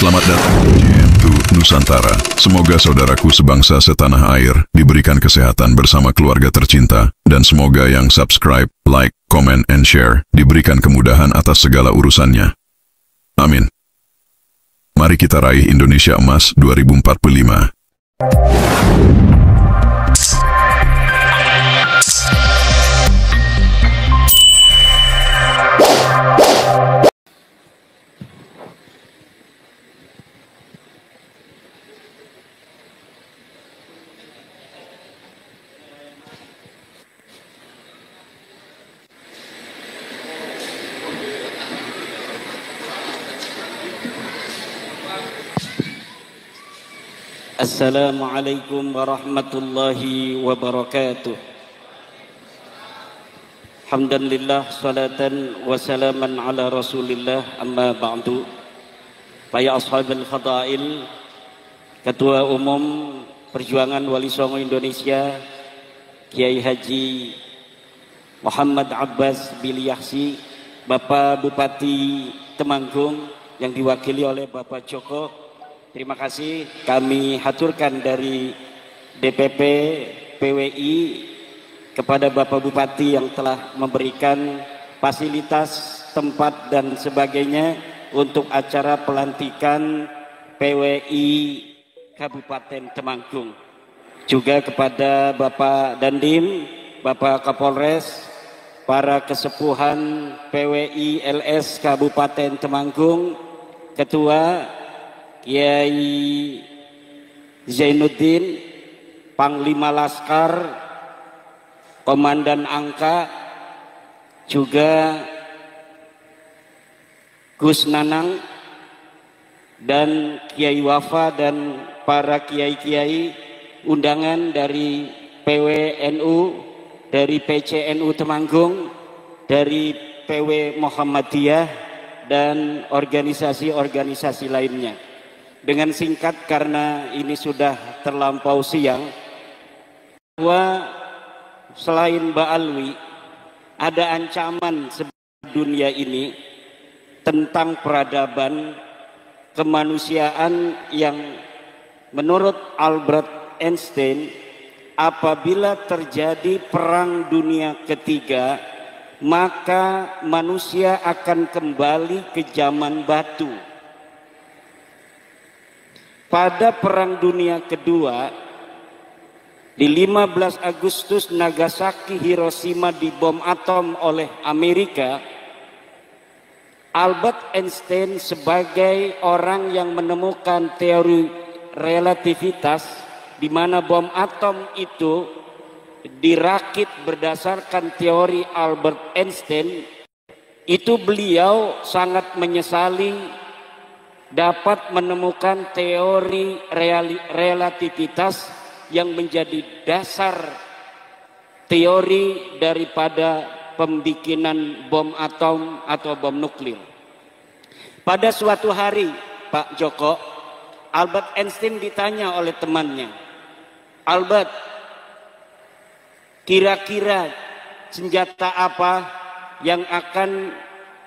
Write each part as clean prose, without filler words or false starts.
Selamat datang di JM2 Nusantara. Semoga saudaraku sebangsa setanah air diberikan kesehatan bersama keluarga tercinta, dan semoga yang subscribe, like, comment, and share diberikan kemudahan atas segala urusannya. Amin. Mari kita raih Indonesia Emas 2045. Assalamualaikum warahmatullahi wabarakatuh. Alhamdulillah, salatan wa salaman ala rasulillah, amma ba'du. Para ashabul fadail, Ketua Umum Perjuangan Wali Songo Indonesia Kiai Haji Muhammad Abbas Biliahsi, Bapak Bupati Temanggung yang diwakili oleh Bapak Joko, terima kasih kami haturkan dari DPP PWI kepada Bapak Bupati yang telah memberikan fasilitas, tempat dan sebagainya untuk acara pelantikan PWI Kabupaten Temanggung. Juga kepada Bapak Dandim, Bapak Kapolres, para kesepuhan PWI LS Kabupaten Temanggung, Ketua Kiai Zainuddin, Panglima Laskar, Komandan Angka, juga Gus Nanang, dan Kiai Wafa, dan para kiai-kiai undangan dari PWNU, dari PCNU Temanggung, dari PW Muhammadiyah, dan organisasi-organisasi lainnya. Dengan singkat, karena ini sudah terlampau siang, bahwa selain Mbak Alwi, ada ancaman dunia ini tentang peradaban kemanusiaan yang menurut Albert Einstein, apabila terjadi perang dunia ketiga, maka manusia akan kembali ke zaman batu. Pada Perang Dunia Kedua, di 15 Agustus Nagasaki Hiroshima dibom atom oleh Amerika, Albert Einstein sebagai orang yang menemukan teori relativitas, di mana bom atom itu dirakit berdasarkan teori Albert Einstein, itu beliau sangat menyesali dapat menemukan teori relativitas yang menjadi dasar teori daripada pembikinan bom atom atau bom nuklir. Pada suatu hari, Pak Joko, Albert Einstein ditanya oleh temannya, "Albert, kira-kira senjata apa yang akan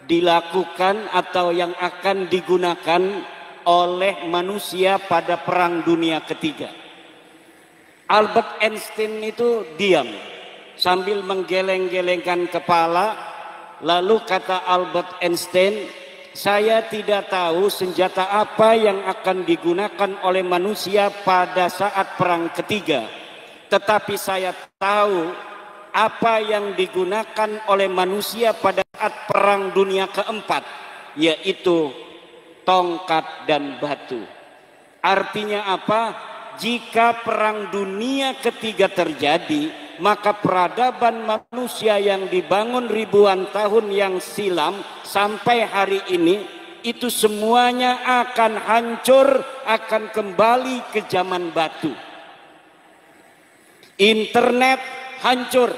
dilakukan atau yang akan digunakan oleh manusia pada Perang Dunia Ketiga?" Albert Einstein itu diam sambil menggeleng-gelengkan kepala. Lalu kata Albert Einstein, "Saya tidak tahu senjata apa yang akan digunakan oleh manusia pada saat Perang Ketiga, tetapi saya tahu apa yang digunakan oleh manusia pada saat Perang Dunia Keempat, yaitu tongkat dan batu." Artinya apa? Jika Perang Dunia Ketiga terjadi, maka peradaban manusia yang dibangun ribuan tahun yang silam sampai hari ini, itu semuanya akan hancur, akan kembali ke zaman batu. Internet hancur,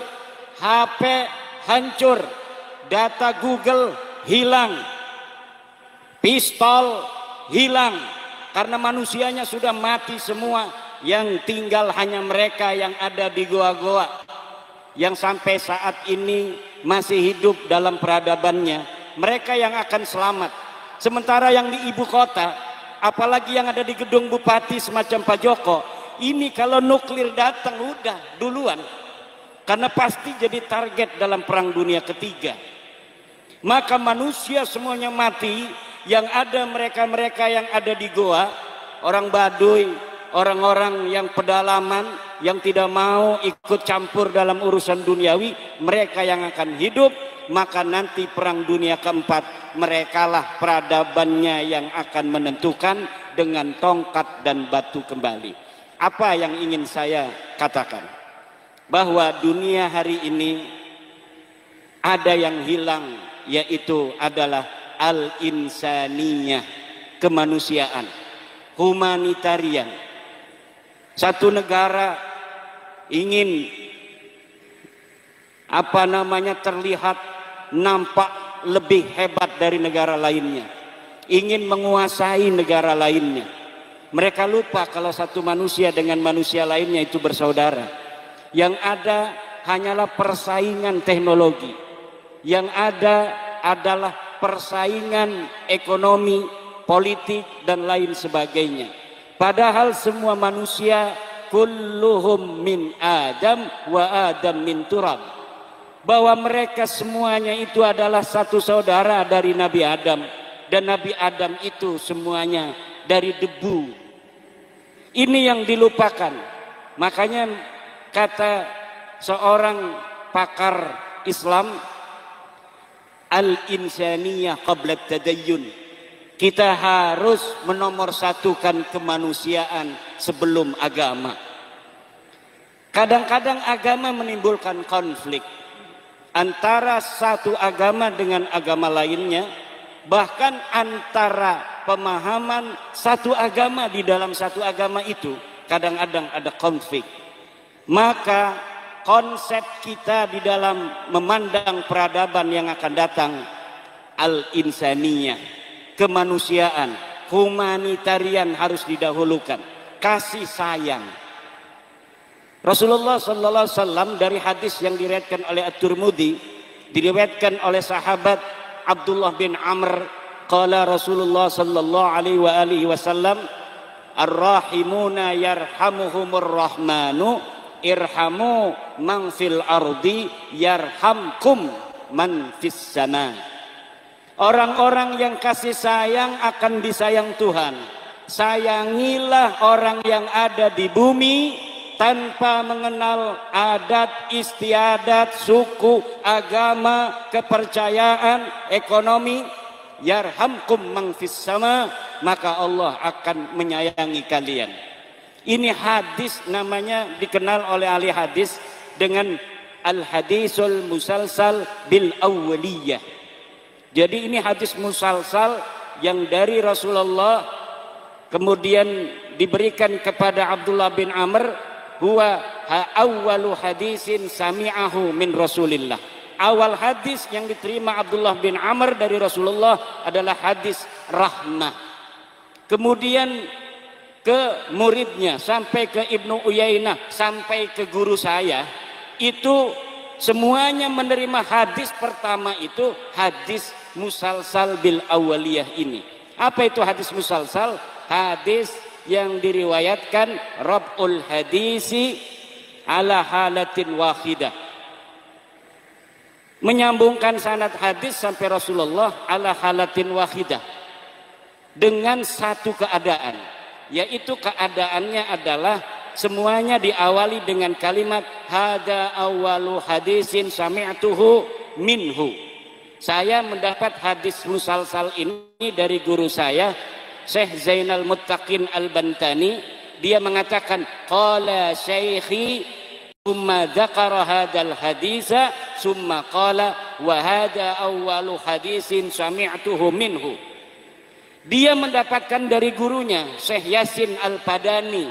HP hancur, data Google hilang, pistol hilang, karena manusianya sudah mati semua. Yang tinggal hanya mereka yang ada di goa-goa, yang sampai saat ini masih hidup dalam peradabannya. Mereka yang akan selamat. Sementara yang di ibu kota apalagi yang ada di gedung bupati semacam Pak Joko, ini kalau nuklir datang udah duluan, karena pasti jadi target dalam perang dunia ketiga. Maka manusia semuanya mati, yang ada mereka-mereka yang ada di goa, orang Baduy, orang-orang yang pedalaman, yang tidak mau ikut campur dalam urusan duniawi, mereka yang akan hidup. Maka nanti perang dunia keempat, merekalah peradabannya yang akan menentukan dengan tongkat dan batu kembali. Apa yang ingin saya katakan? Bahwa dunia hari ini ada yang hilang, yaitu adalah al-insaniyah, kemanusiaan, humanitarian. Satu negara ingin terlihat nampak lebih hebat dari negara lainnya, ingin menguasai negara lainnya. Mereka lupa kalau satu manusia dengan manusia lainnya itu bersaudara. Yang ada hanyalah persaingan teknologi, yang ada adalah persaingan ekonomi, politik dan lain sebagainya. Padahal semua manusia kulluhum min Adam wa Adam min turab, bahwa mereka semuanya itu adalah satu saudara dari Nabi Adam, dan Nabi Adam itu semuanya dari debu. Ini yang dilupakan. Makanya kata seorang pakar Islam, al-insaniyah qabla tadayyun, kita harus menomorsatukan kemanusiaan sebelum agama. Kadang-kadang agama menimbulkan konflik antara satu agama dengan agama lainnya, bahkan antara pemahaman satu agama di dalam satu agama itu kadang-kadang ada konflik. Maka konsep kita di dalam memandang peradaban yang akan datang, al-insaniyah, kemanusiaan, humanitarian harus didahulukan, kasih sayang. Rasulullah sallallahu alaihi wasallam dari hadis yang diriwayatkan oleh At-Tirmidzi, diriwayatkan oleh sahabat Abdullah bin Amr, qala Rasulullah sallallahu alaihi wasallam, ar-rahimuna yarhamuhumur rahmanu irhamu man fil ardi yarhamkum man fis sama. Orang-orang yang kasih sayang akan disayang Tuhan. Sayangilah orang yang ada di bumi tanpa mengenal adat istiadat, suku, agama, kepercayaan, ekonomi. Yarhamkum man fis sama, maka Allah akan menyayangi kalian. Ini hadis namanya dikenal oleh ahli hadis dengan al-hadisul musalsal bil awwaliyah. Jadi ini hadis musalsal yang dari Rasulullah kemudian diberikan kepada Abdullah bin Amr, huwa awwalu hadisin sami'ahu min Rasulillah. Awal hadis yang diterima Abdullah bin Amr dari Rasulullah adalah hadis rahmah. Kemudian ke muridnya, sampai ke Ibnu Uyainah, sampai ke guru saya, itu semuanya menerima hadis pertama itu hadis musalsal bil awaliyah ini. Apa itu hadis musalsal? Hadis yang diriwayatkan rab'ul hadisi ala halatin wahidah, menyambungkan sanad hadis sampai Rasulullah ala halatin wahidah, dengan satu keadaan, yaitu keadaannya adalah semuanya diawali dengan kalimat hada awwalu hadisin sami'tuhu minhu. Saya mendapat hadis musalsal ini dari guru saya Syekh Zainal Muttaqin Al-Bantani. Dia mengatakan qala syaikhi summa dzakara hadzal hadisa summa qala wa hada awwalu hadisin sami'tuhu minhu. Dia mendapatkan dari gurunya Syekh Yasin Al-Padani.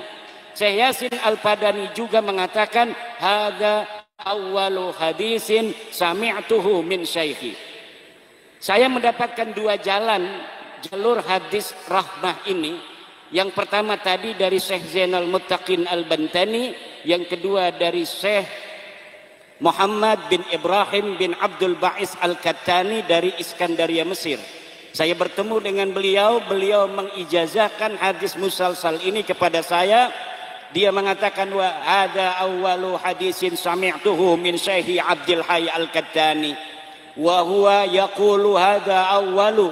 Syekh Yasin Al-Padani juga mengatakan hada awwalu hadisin sami'tuhu min syaikhi. Saya mendapatkan dua jalur hadis rahmah ini. Yang pertama tadi dari Syekh Zainal Muttaqin Al-Bantani, yang kedua dari Syekh Muhammad bin Ibrahim bin Abdul Ba'is Al-Kattani dari Iskandaria Mesir. Saya bertemu dengan beliau, beliau mengijazahkan hadis musalsal ini kepada saya. Dia mengatakan, wa ada awwalu hadisin sami'tuhu min Syekhi Abdul Hayy Al-Kattani wa huwa yaqulu hada awwalu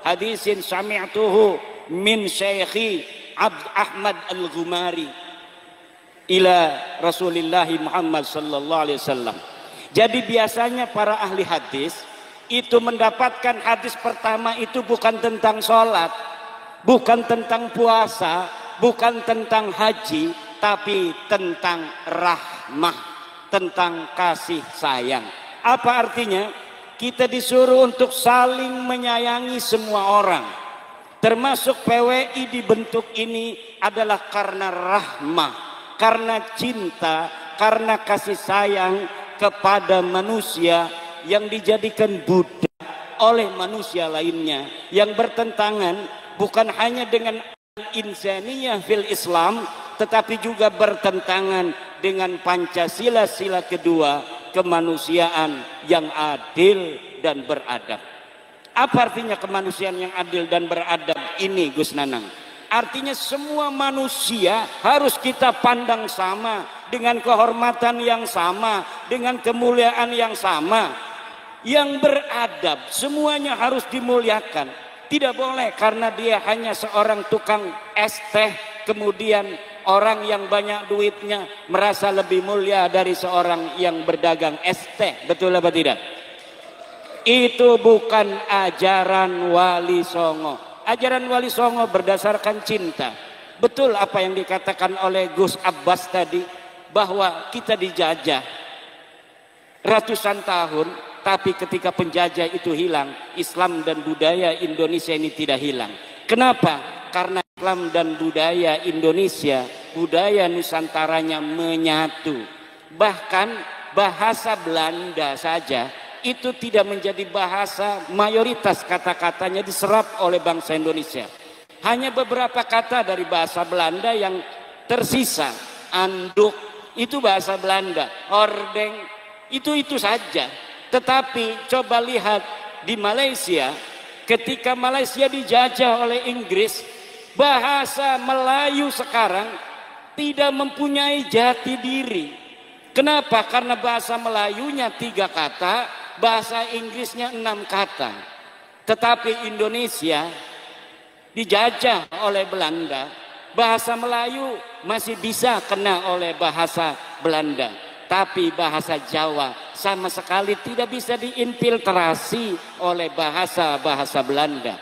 hadisin sami'tuhu min Syekhi Abd Ahmad Al-Ghumari ila Rasulillah Muhammad sallallahu alaihi wasallam. Jadi biasanya para ahli hadis itu mendapatkan hadis pertama itu bukan tentang sholat, bukan tentang puasa, bukan tentang haji, tapi tentang rahmah, tentang kasih sayang. Apa artinya? Kita disuruh untuk saling menyayangi semua orang, termasuk PWI dibentuk ini adalah karena rahmah, karena cinta, karena kasih sayang kepada manusia yang dijadikan budak oleh manusia lainnya, yang bertentangan bukan hanya dengan insaniyah fil Islam, tetapi juga bertentangan dengan Pancasila sila kedua, kemanusiaan yang adil dan beradab. Apa artinya kemanusiaan yang adil dan beradab ini, Gus Nanang? Artinya semua manusia harus kita pandang sama, dengan kehormatan yang sama, dengan kemuliaan yang sama. Yang beradab semuanya harus dimuliakan. Tidak boleh karena dia hanya seorang tukang es teh, kemudian orang yang banyak duitnya merasa lebih mulia dari seorang yang berdagang es teh. Betul apa tidak? Itu bukan ajaran Wali Songo. Ajaran Wali Songo berdasarkan cinta. Betul apa yang dikatakan oleh Gus Abbas tadi, bahwa kita dijajah ratusan tahun, tapi ketika penjajah itu hilang, Islam dan budaya Indonesia ini tidak hilang. Kenapa? Karena Islam dan budaya Indonesia, budaya Nusantaranya menyatu. Bahkan bahasa Belanda saja itu tidak menjadi bahasa mayoritas, kata-katanya diserap oleh bangsa Indonesia. Hanya beberapa kata dari bahasa Belanda yang tersisa. Anduk itu bahasa Belanda, hordeng itu saja. Tetapi coba lihat di Malaysia, ketika Malaysia dijajah oleh Inggris, bahasa Melayu sekarang tidak mempunyai jati diri. Kenapa? Karena bahasa Melayunya 3 kata, bahasa Inggrisnya 6 kata. Tetapi Indonesia dijajah oleh Belanda, bahasa Melayu masih bisa kena oleh bahasa Belanda, tapi bahasa Jawa sama sekali tidak bisa diinfiltrasi oleh bahasa Belanda.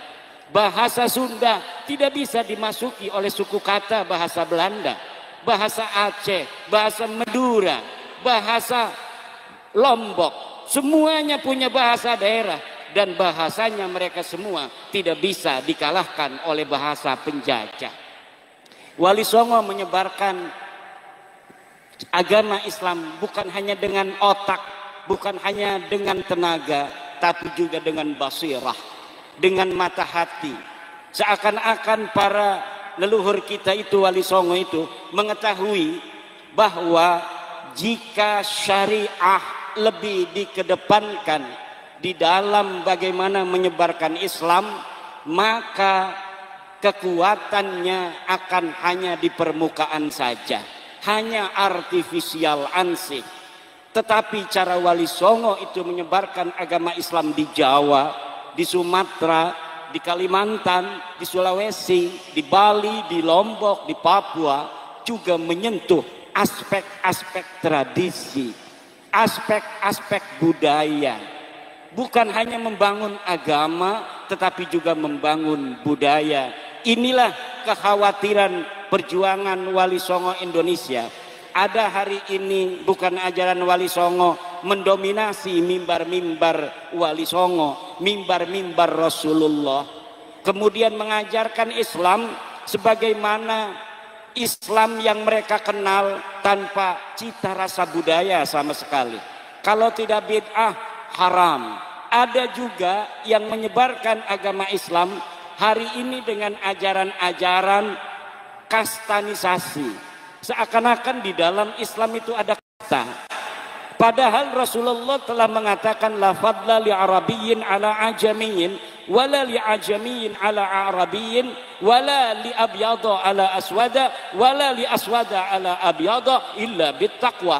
Bahasa Sunda tidak bisa dimasuki oleh suku kata bahasa Belanda. Bahasa Aceh, bahasa Madura, bahasa Lombok, semuanya punya bahasa daerah, dan bahasanya mereka semua tidak bisa dikalahkan oleh bahasa penjajah. Wali Songo menyebarkan agama Islam bukan hanya dengan otak, bukan hanya dengan tenaga, tapi juga dengan basirah, dengan mata hati. Seakan-akan para leluhur kita itu, Wali Songo itu, mengetahui bahwa jika syariah lebih dikedepankan di dalam bagaimana menyebarkan Islam, maka kekuatannya akan hanya di permukaan saja, hanya artifisial ansih. Tetapi cara Wali Songo itu menyebarkan agama Islam di Jawa, di Sumatera, di Kalimantan, di Sulawesi, di Bali, di Lombok, di Papua, juga menyentuh aspek-aspek tradisi, aspek-aspek budaya. Bukan hanya membangun agama, tetapi juga membangun budaya. Inilah kekhawatiran perjuangan Wali Songo Indonesia. Ada hari ini bukan ajaran Wali Songo mendominasi mimbar-mimbar Wali Songo, mimbar-mimbar Rasulullah, kemudian mengajarkan Islam sebagaimana Islam yang mereka kenal tanpa cita rasa budaya sama sekali. Kalau tidak bid'ah, haram. Ada juga yang menyebarkan agama Islam hari ini dengan ajaran-ajaran kastanisasi. Seakan-akan di dalam Islam itu ada kasta. Padahal Rasulullah telah mengatakan la fadla li arabiyyin ala ajamiyyin, wala li ajamiyin ala arabiyyin, wala li abyada ala aswada, wala li aswada ala abyada illa bittaqwa.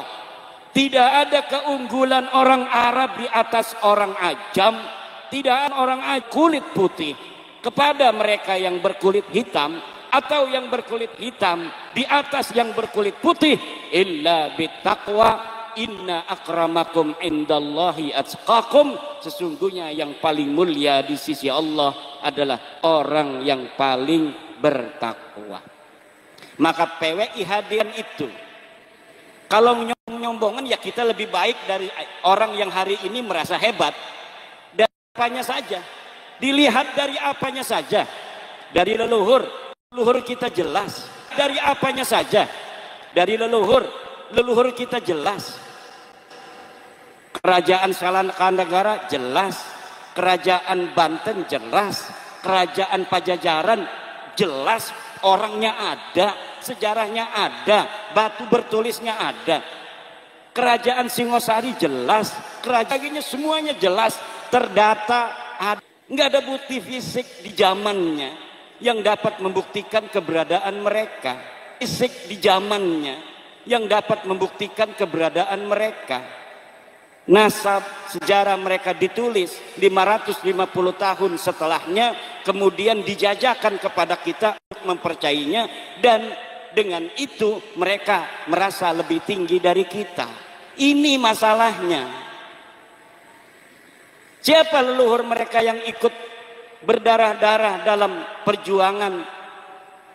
Tidak ada keunggulan orang Arab di atas orang ajam, tidak ada orang kulit putih kepada mereka yang berkulit hitam, atau yang berkulit hitam di atas yang berkulit putih, illa bittaqwa. Inna akramakum indallahi atqakum, sesungguhnya yang paling mulia di sisi Allah adalah orang yang paling bertakwa. Maka PWI hadiran itu, kalau nyombongan ya kita lebih baik dari orang yang hari ini merasa hebat. Dan apanya saja, dilihat dari apanya saja, dari leluhur kita jelas. Dari apanya saja, dari leluhur kita jelas. Kerajaan Salangkandagara jelas, kerajaan Banten jelas, kerajaan Pajajaran jelas, orangnya ada, sejarahnya ada, batu bertulisnya ada. Kerajaan Singosari jelas, kerajaannya semuanya jelas, terdata, ada. Nggak ada bukti fisik di zamannya yang dapat membuktikan keberadaan mereka. Fisik di zamannya yang dapat membuktikan keberadaan mereka. Nasab sejarah mereka ditulis 550 tahun setelahnya, kemudian dijajakan kepada kita untuk mempercayainya, dan dengan itu mereka merasa lebih tinggi dari kita. Ini masalahnya. Siapa leluhur mereka yang ikut berdarah-darah dalam perjuangan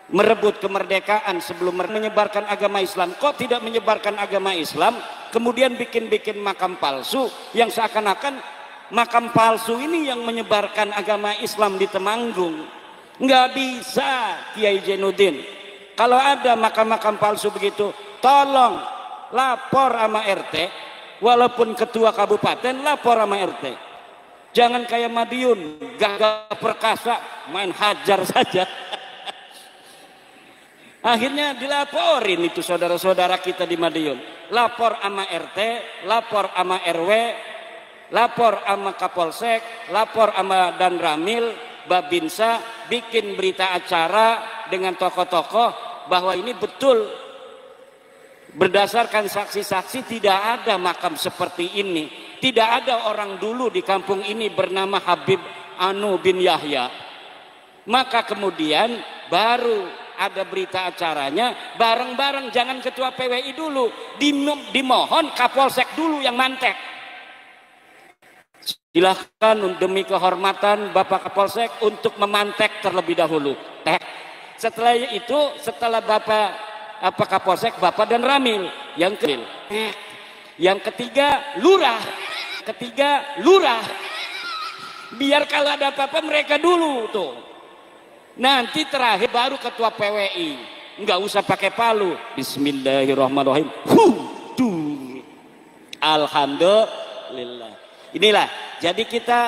merebut kemerdekaan sebelum menyebarkan agama Islam? Kok tidak menyebarkan agama Islam, kemudian bikin-bikin makam palsu yang seakan-akan makam palsu ini yang menyebarkan agama Islam di Temanggung? Nggak bisa, Kiai Zainuddin. Kalau ada makam-makam palsu begitu, tolong lapor sama RT, walaupun ketua kabupaten lapor sama RT. Jangan kayak Madiun, gagah perkasa, main hajar saja. Akhirnya dilaporin itu saudara-saudara kita di Madiun. Lapor sama RT, lapor sama RW, lapor sama Kapolsek, lapor sama Danramil, Babinsa, bikin berita acara dengan tokoh-tokoh bahwa ini betul. Berdasarkan saksi-saksi tidak ada makam seperti ini. Tidak ada orang dulu di kampung ini bernama Habib Anu bin Yahya. Maka kemudian baru ada berita acaranya bareng-bareng, jangan ketua PWI dulu, dimohon Kapolsek dulu yang mantek. Silahkan demi kehormatan Bapak Kapolsek untuk memantek terlebih dahulu. Setelah itu, setelah Bapak Kapolsek, Bapak dan Ramil yang kedua. Yang ketiga lurah, biar kalau ada apa-apa mereka dulu tuh. Nanti terakhir baru ketua PWI, nggak usah pakai palu. Bismillahirrahmanirrahim. Alhamdulillah. Inilah, jadi kita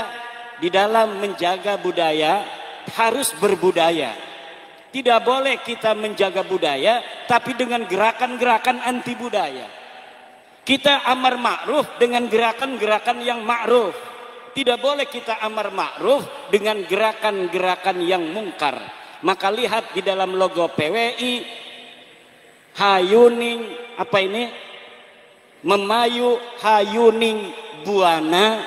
di dalam menjaga budaya harus berbudaya. Tidak boleh kita menjaga budaya tapi dengan gerakan-gerakan anti budaya. Kita amar ma'ruf dengan gerakan-gerakan yang ma'ruf. Tidak boleh kita amar ma'ruf dengan gerakan-gerakan yang mungkar. Maka lihat di dalam logo PWI, hayuning, apa ini? Memayu hayuning buana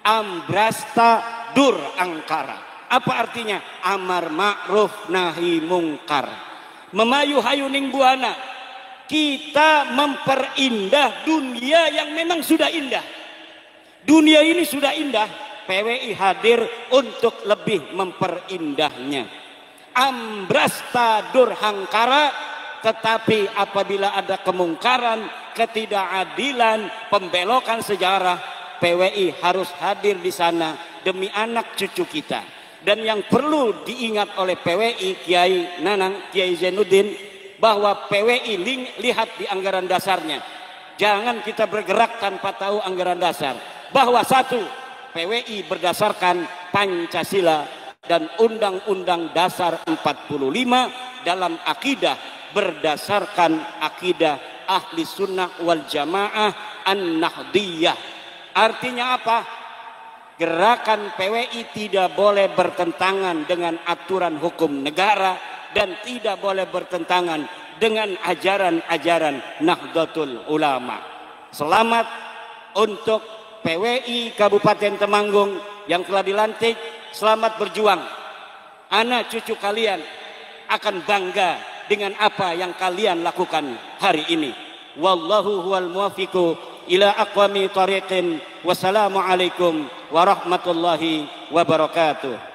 ambrasta dur angkara. Apa artinya? Amar ma'ruf nahi mungkar. Memayu hayuning buana. Kita memperindah dunia yang memang sudah indah. Dunia ini sudah indah, PWI hadir untuk lebih memperindahnya. Ambrasta durhangkara, tetapi apabila ada kemungkaran, ketidakadilan, pembelokan sejarah, PWI harus hadir di sana demi anak cucu kita. Dan yang perlu diingat oleh PWI, Kiai Nanang, Kiai Zainuddin, bahwa PWI lihat di anggaran dasarnya. Jangan kita bergerak tanpa tahu anggaran dasar. Bahwa satu, PWI berdasarkan Pancasila dan Undang-Undang Dasar 45 dalam akidah berdasarkan akidah Ahli Sunnah wal Jamaah An-Nahdiyah. Artinya apa? Gerakan PWI tidak boleh bertentangan dengan aturan hukum negara dan tidak boleh bertentangan dengan ajaran-ajaran Nahdlatul Ulama. Selamat untuk PWI Kabupaten Temanggung yang telah dilantik. Selamat berjuang. Anak cucu kalian akan bangga dengan apa yang kalian lakukan hari ini. Wallahu huwal muwaffiqu ila aqwami thariqin. Wassalamualaikum warahmatullahi wabarakatuh.